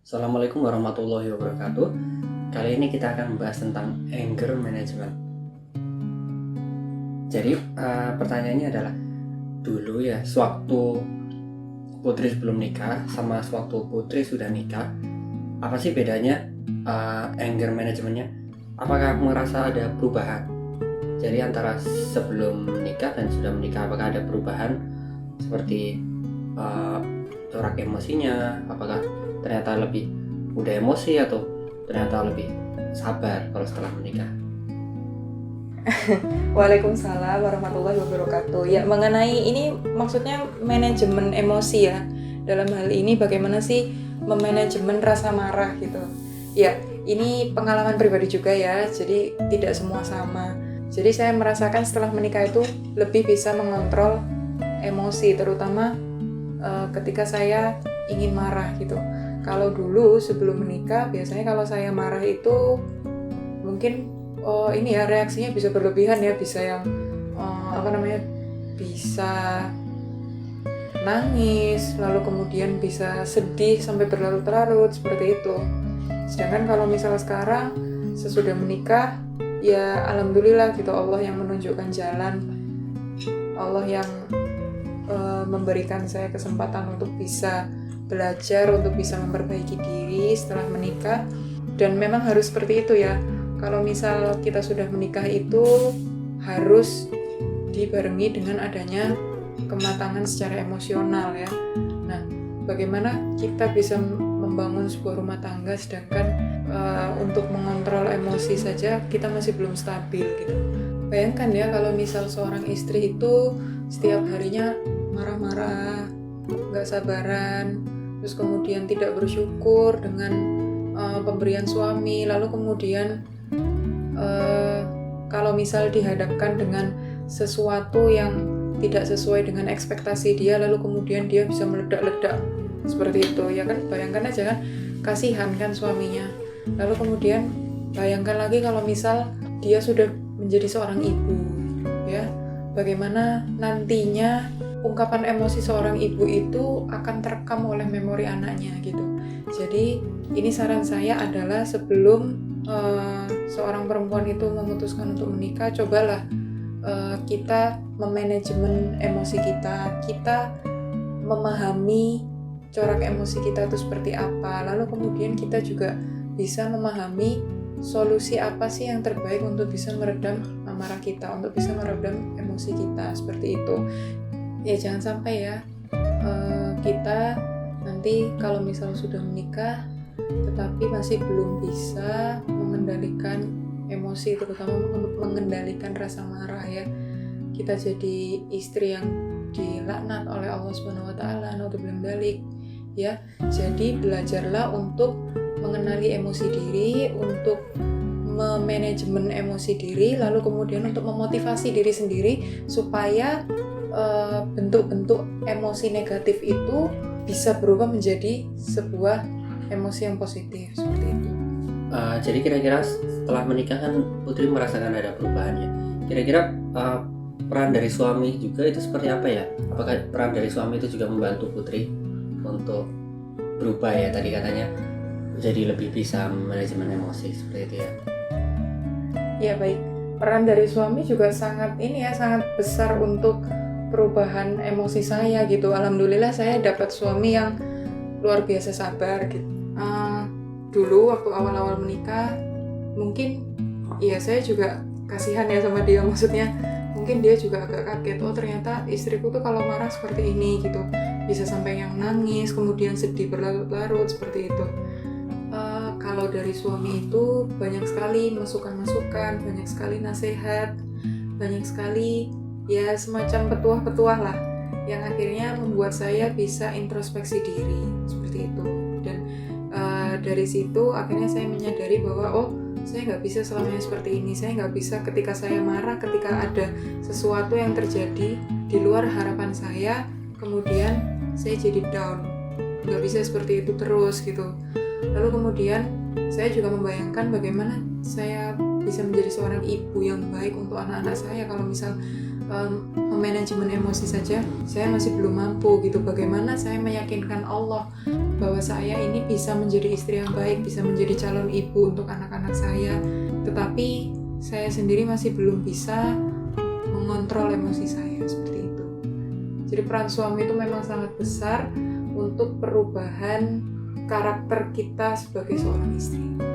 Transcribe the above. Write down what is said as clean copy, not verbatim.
Assalamualaikum warahmatullahi wabarakatuh. Kali ini kita akan membahas tentang anger management. Jadi pertanyaannya adalah, dulu ya, sewaktu Putri sebelum nikah sama sewaktu Putri sudah nikah, apa sih bedanya anger managementnya? Apakah merasa ada perubahan? Jadi antara sebelum menikah dan sudah menikah, apakah ada perubahan seperti corak emosinya? Apakah ternyata lebih mudah emosi atau ternyata lebih sabar kalau setelah menikah? Waalaikumsalam warahmatullahi wabarakatuh. Ya, mengenai ini maksudnya manajemen emosi ya. Dalam hal ini bagaimana sih memanajemen rasa marah gitu. Ya, ini pengalaman pribadi juga ya. Jadi tidak semua sama. Jadi saya merasakan setelah menikah itu lebih bisa mengontrol emosi, terutama ketika saya ingin marah gitu. Kalau dulu sebelum menikah biasanya kalau saya marah itu mungkin ini ya reaksinya bisa berlebihan ya, bisa yang bisa nangis, lalu kemudian bisa sedih sampai berlarut-larut seperti itu. Sedangkan kalau misal sekarang sesudah menikah, ya alhamdulillah gitu, Allah yang menunjukkan jalan, Allah yang memberikan saya kesempatan untuk bisa belajar, untuk bisa memperbaiki diri setelah menikah. Dan memang harus seperti itu ya. Kalau misal kita sudah menikah itu harus dibarengi dengan adanya kematangan secara emosional ya. Nah, bagaimana kita bisa membangun sebuah rumah tangga sedangkan untuk mengontrol emosi saja kita masih belum stabil gitu. Bayangkan ya kalau misal seorang istri itu setiap harinya marah-marah, gak sabaran, terus kemudian tidak bersyukur dengan pemberian suami, lalu kemudian kalau misal dihadapkan dengan sesuatu yang tidak sesuai dengan ekspektasi dia, lalu kemudian dia bisa meledak-ledak seperti itu ya kan. Bayangkan aja kan, kasihan kan suaminya. Lalu kemudian bayangkan lagi kalau misal dia sudah menjadi seorang ibu ya, bagaimana nantinya ungkapan emosi seorang ibu itu akan terekam oleh memori anaknya gitu. Jadi ini saran saya adalah sebelum seorang perempuan itu memutuskan untuk menikah, cobalah kita memanajemen emosi kita memahami corak emosi kita itu seperti apa, lalu kemudian kita juga bisa memahami solusi apa sih yang terbaik untuk bisa meredam amarah kita, untuk bisa meredam emosi kita seperti itu. Ya jangan sampai ya kita nanti kalau misal sudah menikah tetapi masih belum bisa mengendalikan emosi, terutama mengendalikan rasa marah ya. Kita jadi istri yang dilaknat oleh Allah Subhanahu wa taala, naudzubillah min dzalik ya. Jadi belajarlah untuk mengenali emosi diri, untuk memanajemen emosi diri, lalu kemudian untuk memotivasi diri sendiri supaya bentuk-bentuk emosi negatif itu bisa berubah menjadi sebuah emosi yang positif seperti itu. Jadi kira-kira setelah menikah kan Putri merasakan ada perubahannya. Kira-kira peran dari suami juga itu seperti apa ya? Apakah peran dari suami itu juga membantu Putri untuk berubah ya, tadi katanya jadi lebih bisa manajemen emosi seperti itu ya? Ya baik, peran dari suami juga sangat besar untuk perubahan emosi saya gitu. Alhamdulillah saya dapat suami yang luar biasa sabar gitu. Dulu waktu awal-awal menikah mungkin ya saya juga kasihan ya sama dia, maksudnya mungkin dia juga agak kaget, oh ternyata istriku tuh kalau marah seperti ini gitu, bisa sampai yang nangis kemudian sedih berlarut-larut seperti itu. Kalau dari suami itu banyak sekali masukan-masukan, banyak sekali nasihat, banyak sekali ya semacam petuah-petuah lah yang akhirnya membuat saya bisa introspeksi diri seperti itu. Dan dari situ akhirnya saya menyadari bahwa saya nggak bisa selamanya seperti ini. Saya nggak bisa ketika saya marah, ketika ada sesuatu yang terjadi di luar harapan saya, kemudian saya jadi down. Nggak bisa seperti itu terus gitu. Lalu kemudian saya juga membayangkan bagaimana saya bisa menjadi seorang ibu yang baik untuk anak-anak saya kalau misal manajemen emosi saja saya masih belum mampu gitu. Bagaimana saya meyakinkan Allah bahwa saya ini bisa menjadi istri yang baik, bisa menjadi calon ibu untuk anak-anak saya, tetapi saya sendiri masih belum bisa mengontrol emosi saya seperti itu. Jadi peran suami itu memang sangat besar untuk perubahan karakter kita sebagai seorang istri.